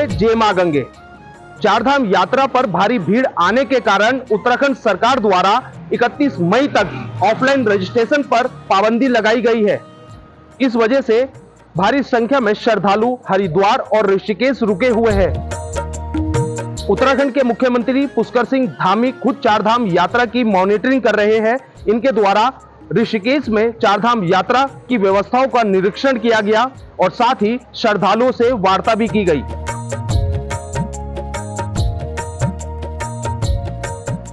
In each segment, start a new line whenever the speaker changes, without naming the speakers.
बोले जय मां गंगे। चारधाम यात्रा पर भारी भीड़ आने के कारण उत्तराखंड सरकार द्वारा 31 मई तक ऑफलाइन रजिस्ट्रेशन पर पाबंदी लगाई गई है। इस वजह से भारी संख्या में श्रद्धालु हरिद्वार और ऋषिकेश रुके हुए हैं। उत्तराखंड के मुख्यमंत्री पुष्कर सिंह धामी खुद चारधाम यात्रा की मॉनिटरिंग कर रहे हैं। इनके द्वारा ऋषिकेश में चारधाम यात्रा की व्यवस्थाओं का निरीक्षण किया गया और साथ ही श्रद्धालुओं से वार्ता भी की गई।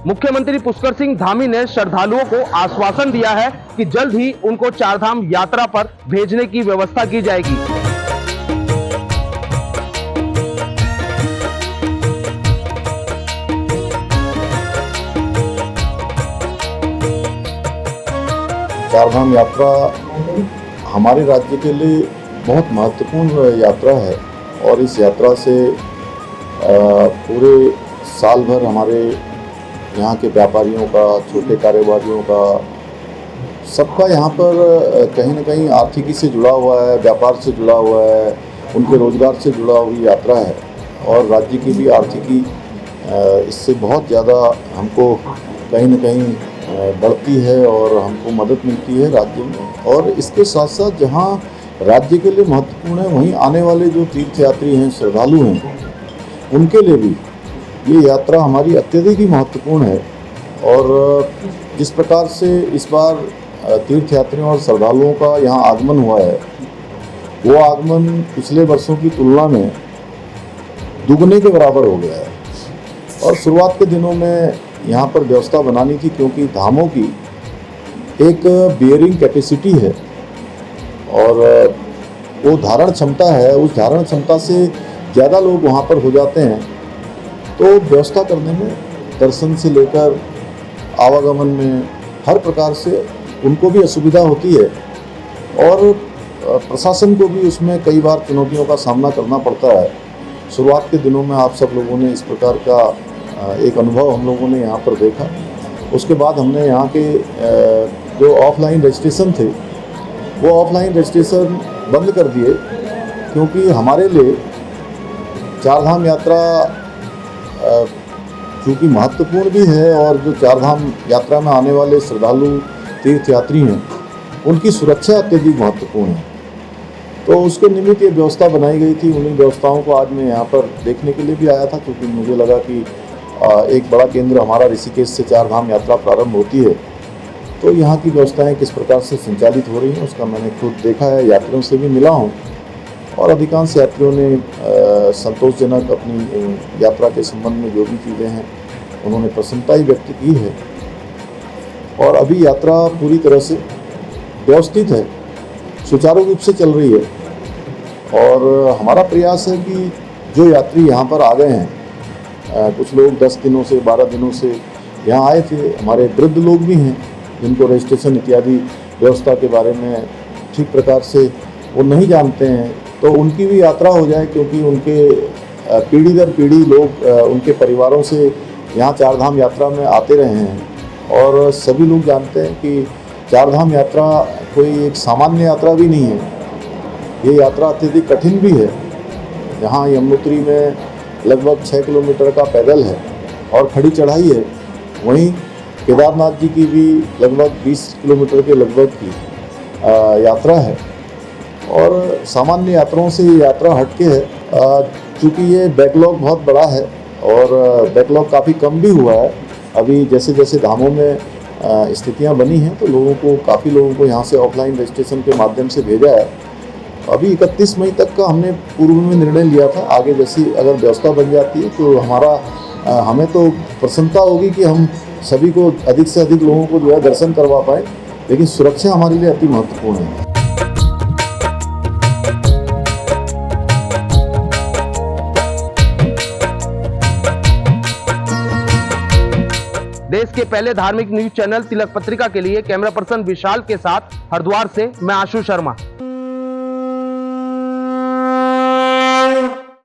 मुख्यमंत्री पुष्कर सिंह धामी ने श्रद्धालुओं को आश्वासन दिया है कि जल्द ही उनको चारधाम यात्रा पर भेजने की व्यवस्था की जाएगी।
चारधाम यात्रा हमारे राज्य के लिए बहुत महत्वपूर्ण यात्रा है और इस यात्रा से पूरे साल भर हमारे यहाँ के व्यापारियों का, छोटे कारोबारियों का, सबका यहाँ पर कहीं न कहीं आर्थिकी से जुड़ा हुआ है, व्यापार से जुड़ा हुआ है, उनके रोजगार से जुड़ा हुई यात्रा है और राज्य की भी आर्थिकी इससे बहुत ज़्यादा हमको कहीं न कहीं बढ़ती है और हमको मदद मिलती है राज्य में। और इसके साथ साथ जहाँ राज्य के लिए महत्वपूर्ण है, वहीं आने वाले जो तीर्थयात्री हैं, श्रद्धालु हैं, उनके लिए भी ये यात्रा हमारी अत्यधिक ही महत्वपूर्ण है। और जिस प्रकार से इस बार तीर्थयात्रियों और श्रद्धालुओं का यहाँ आगमन हुआ है, वो आगमन पिछले वर्षों की तुलना में दुगने के बराबर हो गया है। और शुरुआत के दिनों में यहाँ पर व्यवस्था बनानी थी क्योंकि धामों की एक बियरिंग कैपेसिटी है और वो धारण क्षमता है, उस धारण क्षमता से ज़्यादा लोग वहाँ पर हो जाते हैं, तो व्यवस्था करने में, दर्शन से लेकर आवागमन में हर प्रकार से उनको भी असुविधा होती है और प्रशासन को भी उसमें कई बार चुनौतियों का सामना करना पड़ता है। शुरुआत के दिनों में आप सब लोगों ने इस प्रकार का एक अनुभव हम लोगों ने यहाँ पर देखा। उसके बाद हमने यहाँ के जो ऑफलाइन रजिस्ट्रेशन थे, वो ऑफलाइन रजिस्ट्रेशन बंद कर दिए क्योंकि हमारे लिए चारधाम यात्रा चूँकि महत्वपूर्ण भी है और जो चारधाम यात्रा में आने वाले श्रद्धालु तीर्थयात्री हैं, उनकी सुरक्षा अत्यधिक महत्वपूर्ण है। तो उसके निमित्त ये व्यवस्था बनाई गई थी। उन्हीं व्यवस्थाओं को आज मैं यहाँ पर देखने के लिए भी आया था क्योंकि मुझे लगा कि एक बड़ा केंद्र हमारा ऋषिकेश से चारधाम यात्रा प्रारंभ होती है, तो यहाँ की व्यवस्थाएं किस प्रकार से संचालित हो रही हैं उसका मैंने खुद देखा है, यात्रियों से भी मिला हूँ और अधिकांश यात्रियों ने संतोषजनक अपनी यात्रा के संबंध में जो भी चीज़ें हैं उन्होंने प्रसन्नता ही व्यक्त की है। और अभी यात्रा पूरी तरह से व्यवस्थित है, सुचारू रूप से चल रही है और हमारा प्रयास है कि जो यात्री यहाँ पर आ गए हैं, कुछ लोग 10 दिनों से 12 दिनों से यहाँ आए थे, हमारे वृद्ध लोग भी हैं जिनको रजिस्ट्रेशन इत्यादि व्यवस्था के बारे में ठीक प्रकार से वो नहीं जानते हैं, तो उनकी भी यात्रा हो जाए क्योंकि उनके पीढ़ी दर पीढ़ी लोग उनके परिवारों से यहाँ चारधाम यात्रा में आते रहे हैं और सभी लोग जानते हैं कि चारधाम यात्रा कोई एक सामान्य यात्रा भी नहीं है। ये यात्रा अत्यधिक कठिन भी है। यहाँ यमुनोत्री में लगभग 6 किलोमीटर का पैदल है और खड़ी चढ़ाई है। वहीं केदारनाथ जी की भी लगभग 20 किलोमीटर के लगभग की यात्रा है और सामान्य यात्राओं से ये यात्रा हटके है। चूँकि ये बैकलॉग बहुत बड़ा है और बैकलॉग काफ़ी कम भी हुआ है। अभी जैसे जैसे धामों में स्थितियां बनी हैं तो काफ़ी लोगों को यहाँ से ऑफलाइन रजिस्ट्रेशन के माध्यम से भेजा है। अभी 31 मई तक का हमने पूर्व में निर्णय लिया था। आगे जैसी अगर व्यवस्था बन जाती है तो हमें तो प्रसन्नता होगी कि हम सभी को अधिक से अधिक लोगों को जो है दर्शन करवा पाए, लेकिन सुरक्षा हमारे लिए अति महत्वपूर्ण है।
देश के पहले धार्मिक न्यूज चैनल तिलक पत्रिका के लिए कैमरा पर्सन विशाल के साथ हरिद्वार से मैं आशु शर्मा।